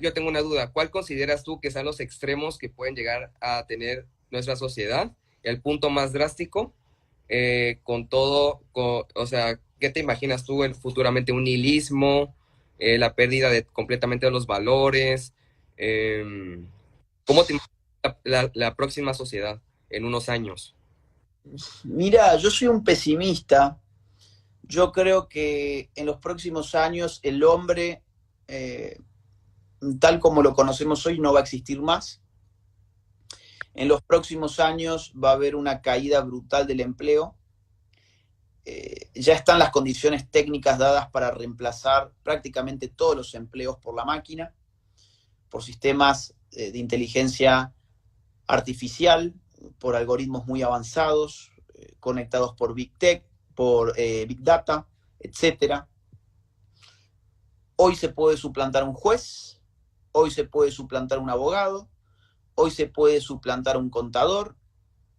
Yo tengo una duda, ¿cuál consideras tú que sean los extremos que pueden llegar a tener nuestra sociedad? El punto más drástico, con todo, o sea, ¿qué te imaginas tú futuramente? ¿Un nihilismo? ¿La pérdida completamente de los valores? ¿Cómo te imaginas la próxima sociedad en unos años? Mira, yo soy un pesimista. Yo creo que en los próximos años el hombre, eh, tal como lo conocemos hoy, no va a existir más. En los próximos años va a haber una caída brutal del empleo. Ya están las condiciones técnicas dadas para reemplazar prácticamente todos los empleos por la máquina, por sistemas de inteligencia artificial, por algoritmos muy avanzados, conectados por Big Tech, por Big Data, etcétera. Hoy se puede suplantar un juez, hoy se puede suplantar un abogado, hoy se puede suplantar un contador,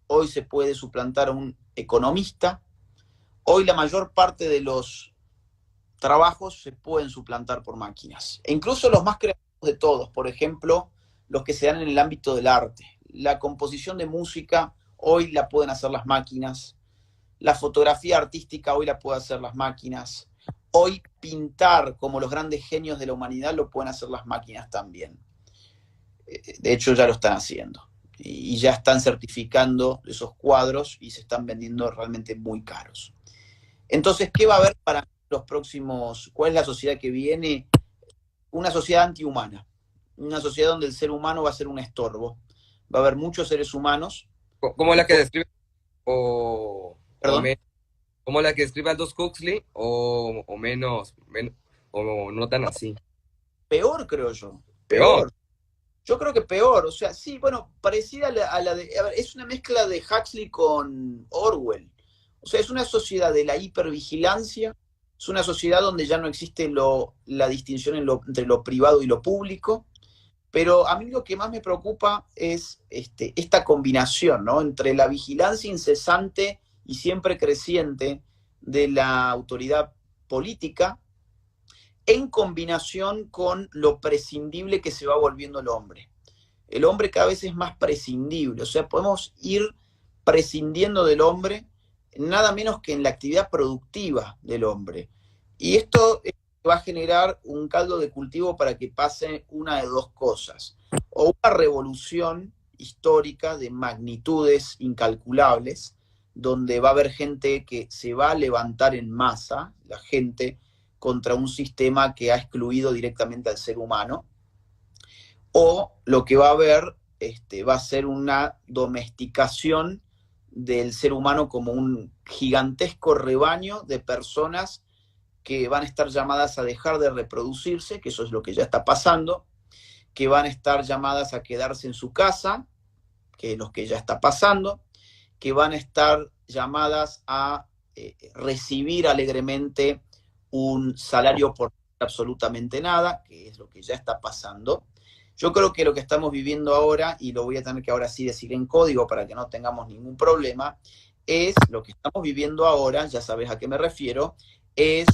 hoy se puede suplantar un economista. Hoy la mayor parte de los trabajos se pueden suplantar por máquinas. E incluso los más creativos de todos, por ejemplo, los que se dan en el ámbito del arte. La composición de música hoy la pueden hacer las máquinas. La fotografía artística hoy la pueden hacer las máquinas. Hoy pintar como los grandes genios de la humanidad lo pueden hacer las máquinas también. De hecho, ya lo están haciendo. Y ya están certificando esos cuadros y se están vendiendo realmente muy caros. Entonces, ¿qué va a haber para los próximos? ¿Cuál es la sociedad que viene? Una sociedad antihumana. Una sociedad donde el ser humano va a ser un estorbo. Va a haber muchos seres humanos. ¿Cómo la que describe o ¿Perdón? como la que describe Aldous Huxley o o no tan así? Peor, creo yo. Peor. Peor. Yo creo que peor. O sea, sí, bueno, parecida a la de... A ver, es una mezcla de Huxley con Orwell. O sea, es una sociedad de la hipervigilancia, es una sociedad donde ya no existe la distinción entre lo privado y lo público, pero a mí lo que más me preocupa es esta combinación, ¿no? Entre la vigilancia incesante y siempre creciente de la autoridad política, en combinación con lo prescindible que se va volviendo el hombre. El hombre cada vez es más prescindible, o sea, podemos ir prescindiendo del hombre nada menos que en la actividad productiva del hombre. Y esto va a generar un caldo de cultivo para que pase una de dos cosas. O una revolución histórica de magnitudes incalculables, donde va a haber gente que se va a levantar en masa, la gente, contra un sistema que ha excluido directamente al ser humano, o lo que va a haber va a ser una domesticación del ser humano como un gigantesco rebaño de personas que van a estar llamadas a dejar de reproducirse, que eso es lo que ya está pasando, que van a estar llamadas a quedarse en su casa, que es lo que ya está pasando, que van a estar llamadas a recibir alegremente un salario por absolutamente nada, que es lo que ya está pasando. Yo creo que lo que estamos viviendo ahora, y lo voy a tener que ahora sí decir en código para que no tengamos ningún problema, es lo que estamos viviendo ahora, ya sabes a qué me refiero, es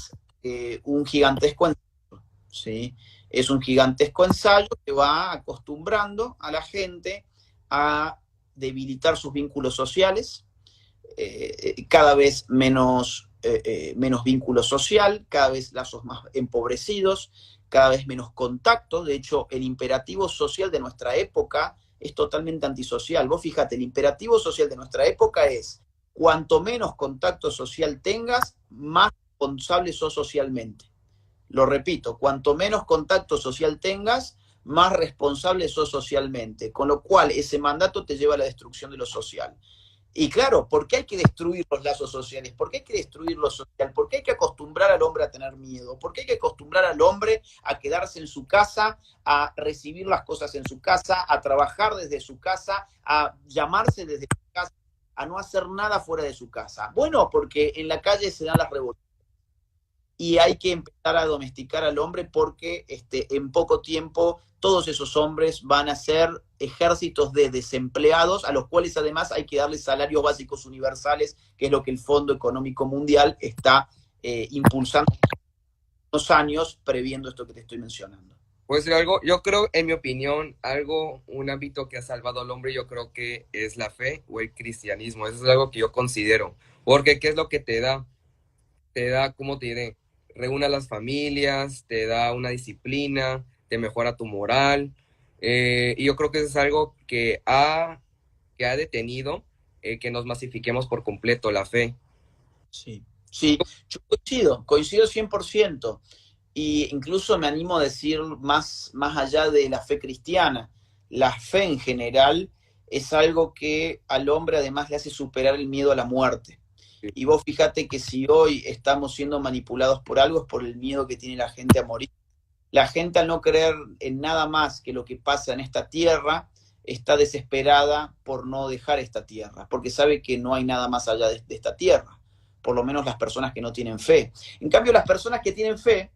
un gigantesco ensayo, ¿sí? Es un gigantesco ensayo que va acostumbrando a la gente a debilitar sus vínculos sociales, cada vez menos vínculo social, cada vez lazos más empobrecidos, cada vez menos contacto. De hecho, el imperativo social de nuestra época es totalmente antisocial. Vos fíjate, el imperativo social de nuestra época es: cuanto menos contacto social tengas, más responsable sos socialmente. Lo repito, cuanto menos contacto social tengas, más responsable sos socialmente. Con lo cual, ese mandato te lleva a la destrucción de lo social. Y claro, ¿por qué hay que destruir los lazos sociales? ¿Por qué hay que destruir lo social? ¿Por qué hay que acostumbrar al hombre a tener miedo? ¿Por qué hay que acostumbrar al hombre a quedarse en su casa, a recibir las cosas en su casa, a trabajar desde su casa, a llamarse desde su casa, a no hacer nada fuera de su casa? Bueno, porque en la calle se dan las revoluciones y hay que empezar a domesticar al hombre porque en poco tiempo todos esos hombres van a ser ejércitos de desempleados a los cuales además hay que darles salarios básicos universales, que es lo que el Fondo Económico Mundial está impulsando en unos años, previendo esto que te estoy mencionando. Puedo decir algo, yo creo, en mi opinión, un ámbito que ha salvado al hombre, yo creo que es la fe o el cristianismo. Eso es algo que yo considero. Porque, ¿qué es lo que te da? Te da, ¿cómo te diré? Reúne a las familias, te da una disciplina, te mejora tu moral. Y yo creo que eso es algo que ha detenido que nos masifiquemos por completo la fe. Sí, sí, yo coincido 100%. Y incluso me animo a decir más allá de la fe cristiana, la fe en general es algo que al hombre además le hace superar el miedo a la muerte. Y vos fíjate que si hoy estamos siendo manipulados por algo es por el miedo que tiene la gente a morir. La gente al no creer en nada más que lo que pasa en esta tierra, está desesperada por no dejar esta tierra, porque sabe que no hay nada más allá de esta tierra, por lo menos las personas que no tienen fe. En cambio, las personas que tienen fe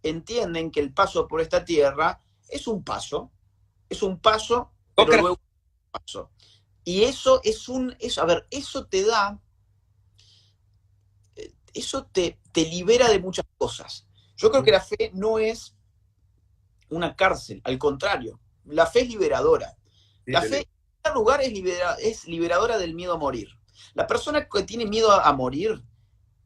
entienden que el paso por esta tierra es un paso, pero luego un paso. Y eso a ver, eso te libera de muchas cosas. Yo creo que la fe no es una cárcel, al contrario, la fe es liberadora. La fe, en primer lugar, es liberadora del miedo a morir. La persona que tiene miedo a morir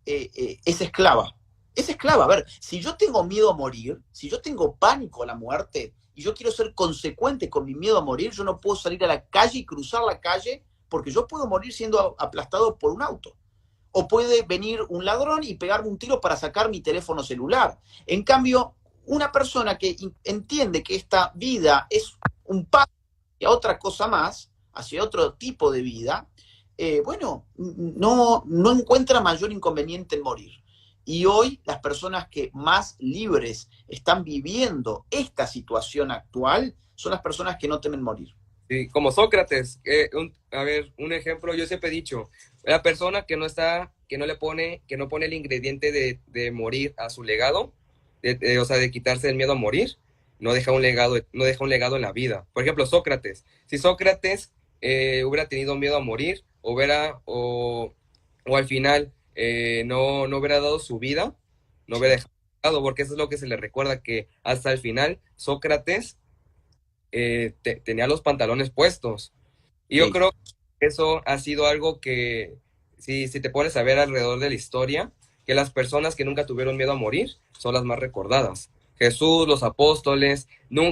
es esclava. Es esclava. A ver, si yo tengo miedo a morir, si yo tengo pánico a la muerte y yo quiero ser consecuente con mi miedo a morir, yo no puedo salir a la calle y cruzar la calle porque yo puedo morir siendo aplastado por un auto. O puede venir un ladrón y pegarme un tiro para sacar mi teléfono celular. En cambio, una persona que entiende que esta vida es un paso hacia otra cosa más, hacia otro tipo de vida, bueno, no encuentra mayor inconveniente en morir. Y hoy las personas que más libres están viviendo esta situación actual son las personas que no temen morir. Sí, como Sócrates, a ver, un ejemplo, yo siempre he dicho, la persona que no pone el ingrediente de morir a su legado, o sea, de quitarse el miedo a morir, no deja un legado en la vida. Por ejemplo, Sócrates, si Sócrates hubiera tenido miedo a morir, o al final no hubiera dado su vida, no hubiera dejado, porque eso es lo que se le recuerda, que hasta el final Sócrates tenía los pantalones puestos. Y yo creo que eso ha sido algo que, si te pones a ver alrededor de la historia, que las personas que nunca tuvieron miedo a morir son las más recordadas. Jesús, los apóstoles,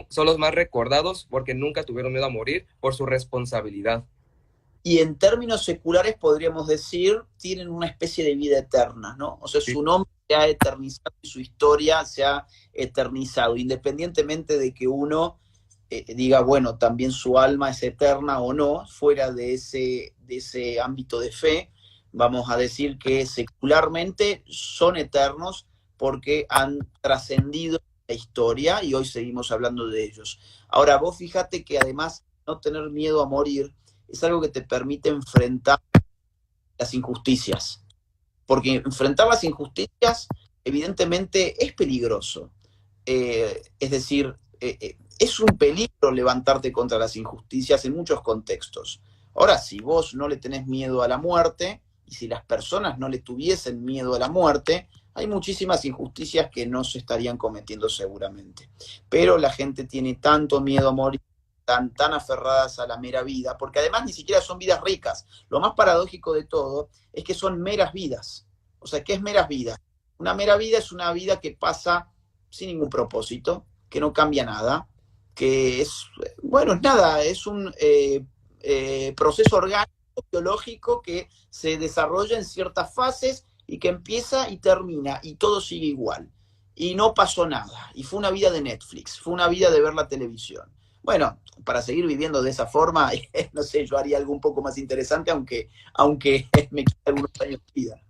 son los más recordados porque nunca tuvieron miedo a morir por su responsabilidad. Y en términos seculares podríamos decir, tienen una especie de vida eterna, ¿no? O sea, su nombre se ha eternizado y su historia se ha eternizado, independientemente de que uno diga, bueno, también su alma es eterna o no, fuera de ese ámbito de fe, vamos a decir que secularmente son eternos porque han trascendido la historia y hoy seguimos hablando de ellos. Ahora, vos fíjate que además no tener miedo a morir es algo que te permite enfrentar las injusticias, porque enfrentar las injusticias evidentemente es peligroso. Es decir, es un peligro levantarte contra las injusticias en muchos contextos. Ahora, si vos no le tenés miedo a la muerte, y si las personas no le tuviesen miedo a la muerte, hay muchísimas injusticias que no se estarían cometiendo seguramente. Pero la gente tiene tanto miedo a morir, tan aferradas a la mera vida, porque además ni siquiera son vidas ricas. Lo más paradójico de todo es que son meras vidas. O sea, ¿qué es meras vidas? Una mera vida es una vida que pasa sin ningún propósito, que no cambia nada, que es, bueno, es nada, es un proceso orgánico, biológico, que se desarrolla en ciertas fases y que empieza y termina, y todo sigue igual. Y no pasó nada. Y fue una vida de Netflix, fue una vida de ver la televisión. Bueno, para seguir viviendo de esa forma, no sé, yo haría algo un poco más interesante, aunque me quite algunos años de vida.